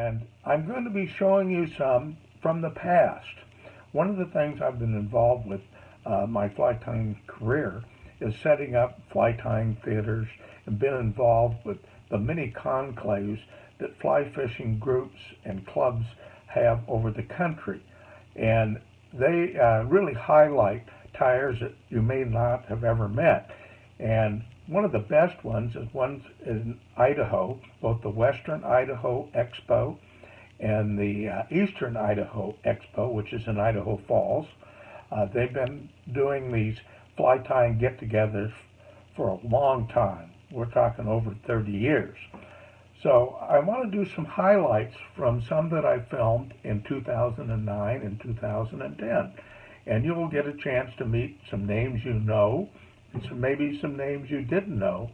and I'm going to be showing you some from the past. One of the things I've been involved with my fly tying career is setting up fly tying theaters and been involved with the many conclaves that fly fishing groups and clubs have over the country. And they really highlight tyers that you may not have ever met. And one of the best ones is one in Idaho, both the Western Idaho Expo and the Eastern Idaho Expo, which is in Idaho Falls. They've been doing these fly tying get-togethers for a long time. We're talking over 30 years. So I want to do some highlights from some that I filmed in 2009 and 2010. And you'll get a chance to meet some names you know, and maybe some names you didn't know.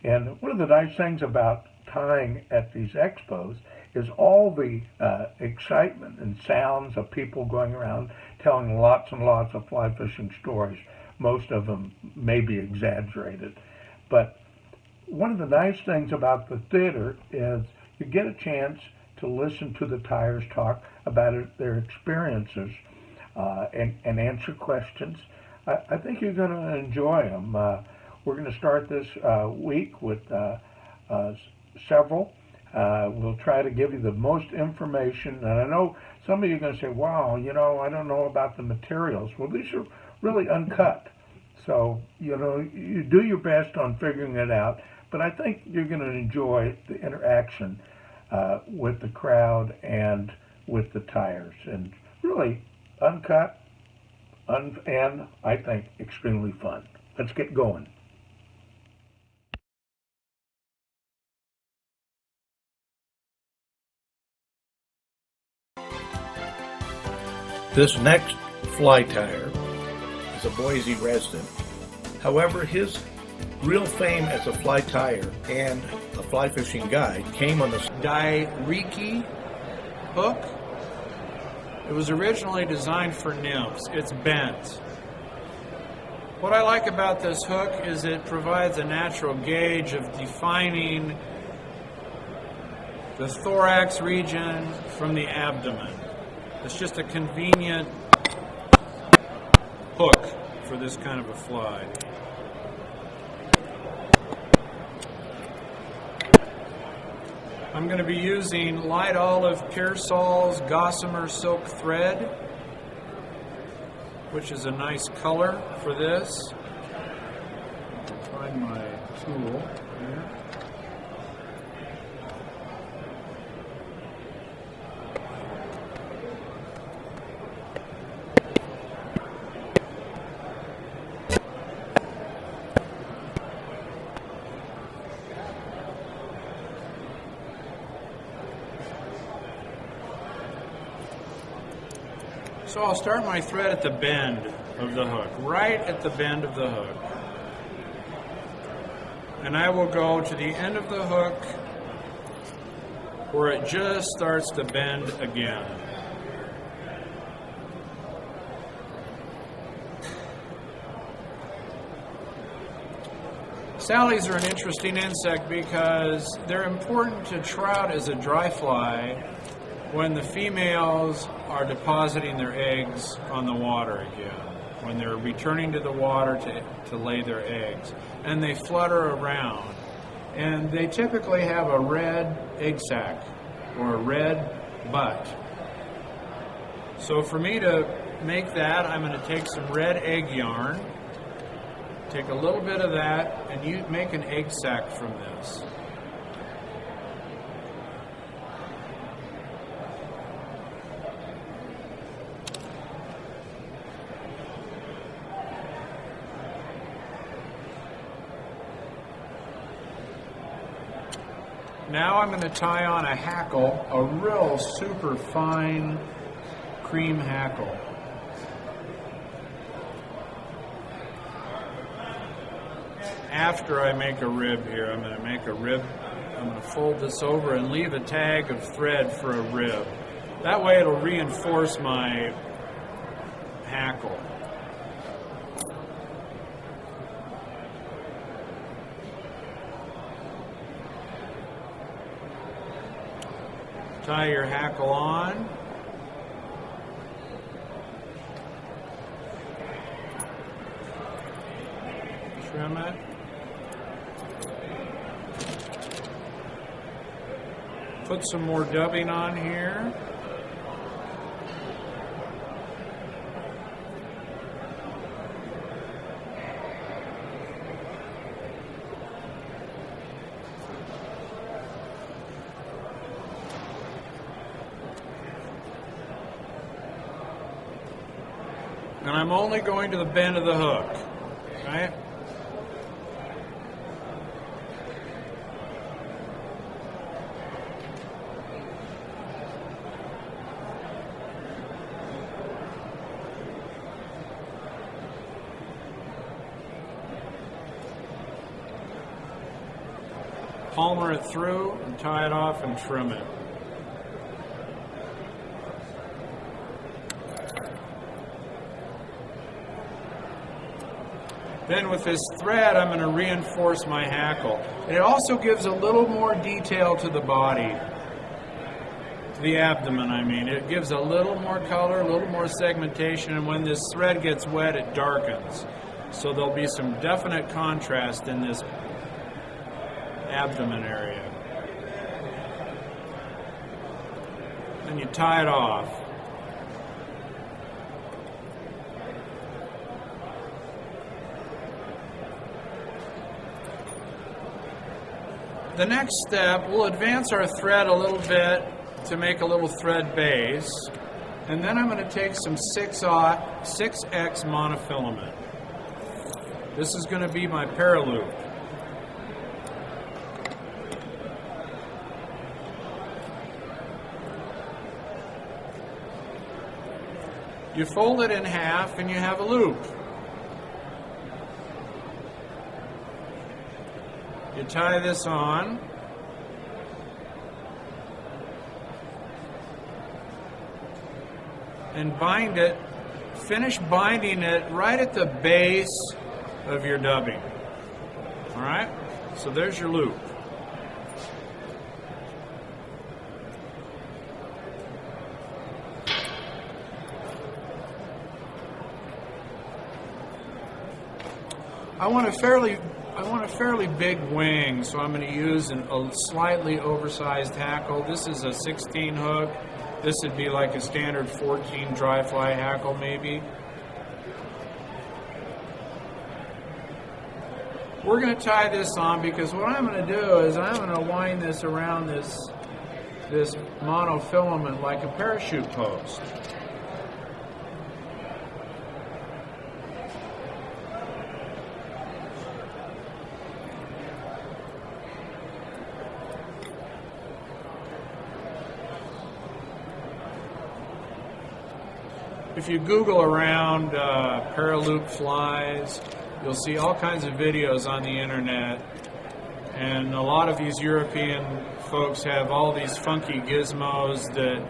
And one of the nice things about tying at these expos is all the excitement and sounds of people going around telling lots and lots of fly fishing stories. Most of them may be exaggerated. But one of the nice things about the theater is you get a chance to listen to the tyers talk about their experiences and answer questions. I think you're going to enjoy them. We're going to start this week with several. We'll try to give you the most information. And I know some of you are going to say, wow, you know, I don't know about the materials. Well, these are really uncut. So, you know, you do your best on figuring it out. But I think you're going to enjoy the interaction with the crowd and with the tyers. And really uncut and I think extremely fun. Let's get going. This next fly tyer is a Boise resident. However, his real fame as a fly tyer and a fly fishing guide came on the Tyer hook. It was originally designed for nymphs. It's bent. What I like about this hook is it provides a natural gauge of defining the thorax region from the abdomen. It's just a convenient hook for this kind of a fly. I'm going to be using light olive Pearsall's gossamer silk thread, which is a nice color for this. Find my tool here. So I'll start my thread at the bend of the hook, right at the bend of the hook. And I will go to the end of the hook where it just starts to bend again. Sallies are an interesting insect because they're important to trout as a dry fly when the females are depositing their eggs on the water again, when they're returning to the water to lay their eggs, and they flutter around. And they typically have a red egg sac or a red butt. So for me to make that, I'm going to take some red egg yarn, take a little bit of that, and you make an egg sac from this. Now I'm going to tie on a hackle, a real super fine cream hackle. After I make a rib here, I'm going to make a rib. I'm going to fold this over and leave a tag of thread for a rib. That way it'll reinforce my hackle. Tie your hackle on. Trim it. Put some more dubbing on here. And I'm only going to the bend of the hook, right? Palmer it through and tie it off and trim it. Then with this thread, I'm going to reinforce my hackle. And it also gives a little more detail to the body, to the abdomen, I mean. It gives a little more color, a little more segmentation, and when this thread gets wet, it darkens. So there'll be some definite contrast in this abdomen area. Then you tie it off. The next step, we'll advance our thread a little bit to make a little thread base, and then I'm going to take some 6X monofilament. This is going to be my Paraloop. You fold it in half and you have a loop. You tie this on. And bind it, finish binding it right at the base of your dubbing. All right? So there's your loop. I want a fairly big wing, so I'm going to use a slightly oversized hackle. This is a 16 hook. This would be like a standard 14 dry fly hackle maybe. We're going to tie this on because what I'm going to do is I'm going to wind this around this monofilament like a parachute post. If you Google around Paraloop flies, you'll see all kinds of videos on the internet, and a lot of these European folks have all these funky gizmos that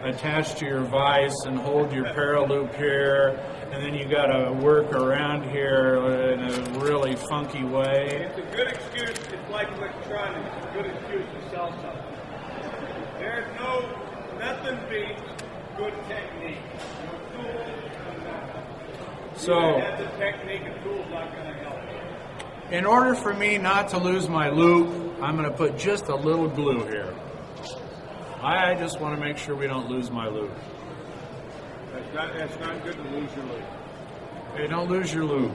attach to your vise and hold your Paraloop here, and then you got to work around here in a really funky way. It's a good excuse. It's like electronics. It's a good excuse to sell something. There's nothing beats good technique. So, the technique and tools not going to help you. In order for me not to lose my loop, I'm going to put just a little glue here. I just want to make sure we don't lose my loop. That's not good to lose your loop. Okay, don't lose your loop.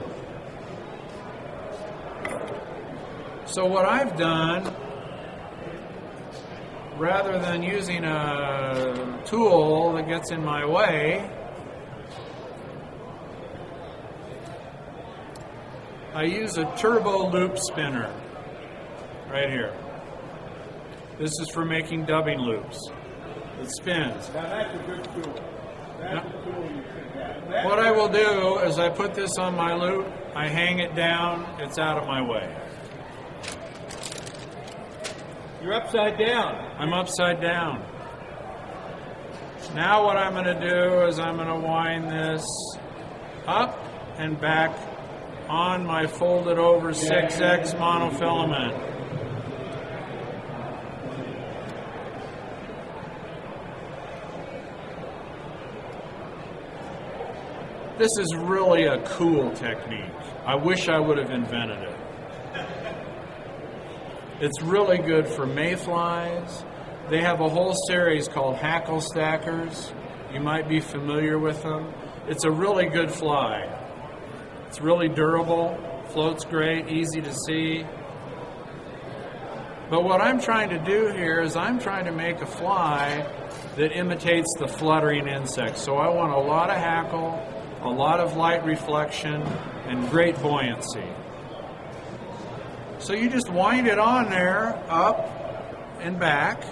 So what I've done, rather than using a tool that gets in my way, I use a turbo loop spinner right here. This is for making dubbing loops. It spins. Now that's a good tool. That's a tool you should have. What I will do is I put this on my loop, I hang it down, it's out of my way. You're upside down. I'm upside down. Now what I'm going to do is I'm going to wind this up and back on my folded over 6X monofilament. This is really a cool technique. I wish I would have invented it. It's really good for mayflies. They have a whole series called hackle stackers. You might be familiar with them. It's a really good fly. It's really durable, floats great, easy to see. But what I'm trying to do here is I'm trying to make a fly that imitates the fluttering insect. So I want a lot of hackle, a lot of light reflection, and great buoyancy. So you just wind it on there, up and back,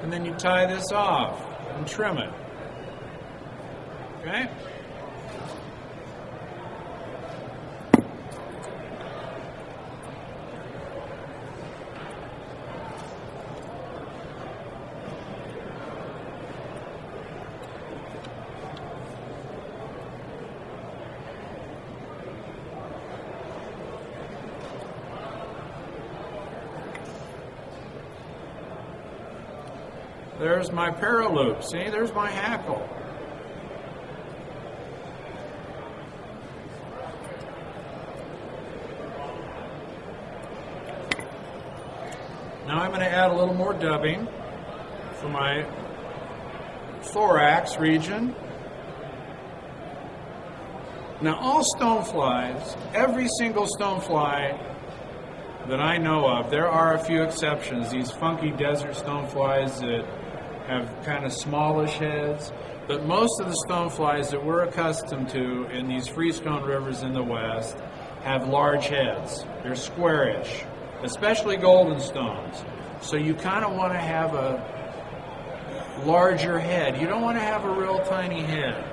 and then you tie this off and trim it. Okay? There's my Paraloop. See, there's my hackle. Now I'm going to add a little more dubbing for my thorax region. Now all stoneflies, every single stonefly that I know of, there are a few exceptions, these funky desert stoneflies that have kind of smallish heads, but most of the stoneflies that we're accustomed to in these freestone rivers in the West have large heads. They're squarish, especially golden stones. So you kind of want to have a larger head. You don't want to have a real tiny head.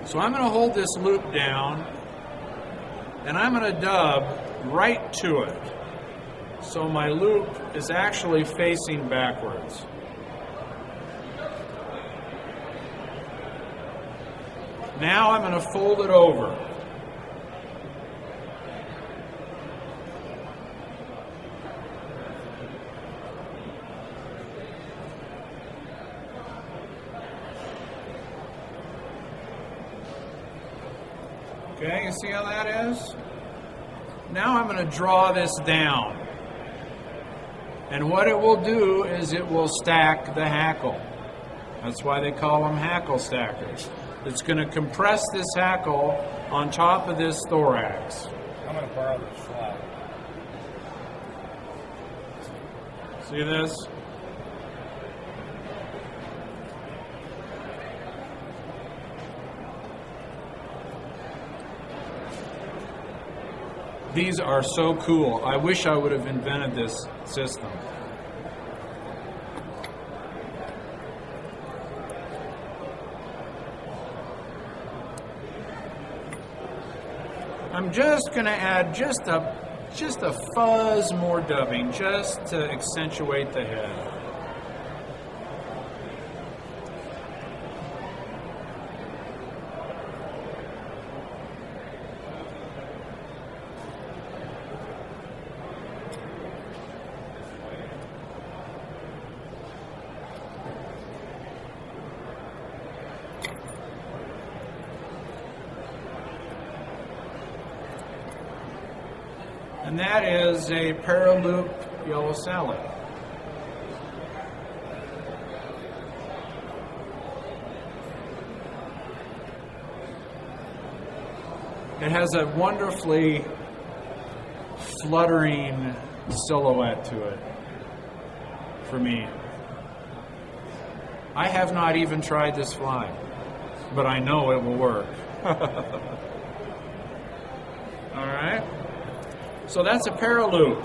So I'm going to hold this loop down and I'm going to dub right to it. So my loop is actually facing backwards. Now I'm going to fold it over. Okay, you see how that is? Now I'm going to draw this down. And what it will do is it will stack the hackle. That's why they call them hackle stackers. It's going to compress this hackle on top of this thorax. I'm going to borrow this fly. See this? These are so cool. I wish I would have invented this system. I'm just going to add just a fuzz more dubbing, just to accentuate the head. And that is a Paraloop yellow salad. It has a wonderfully fluttering silhouette to it for me. I have not even tried this fly, but I know it will work. All right. So that's a Paraloop.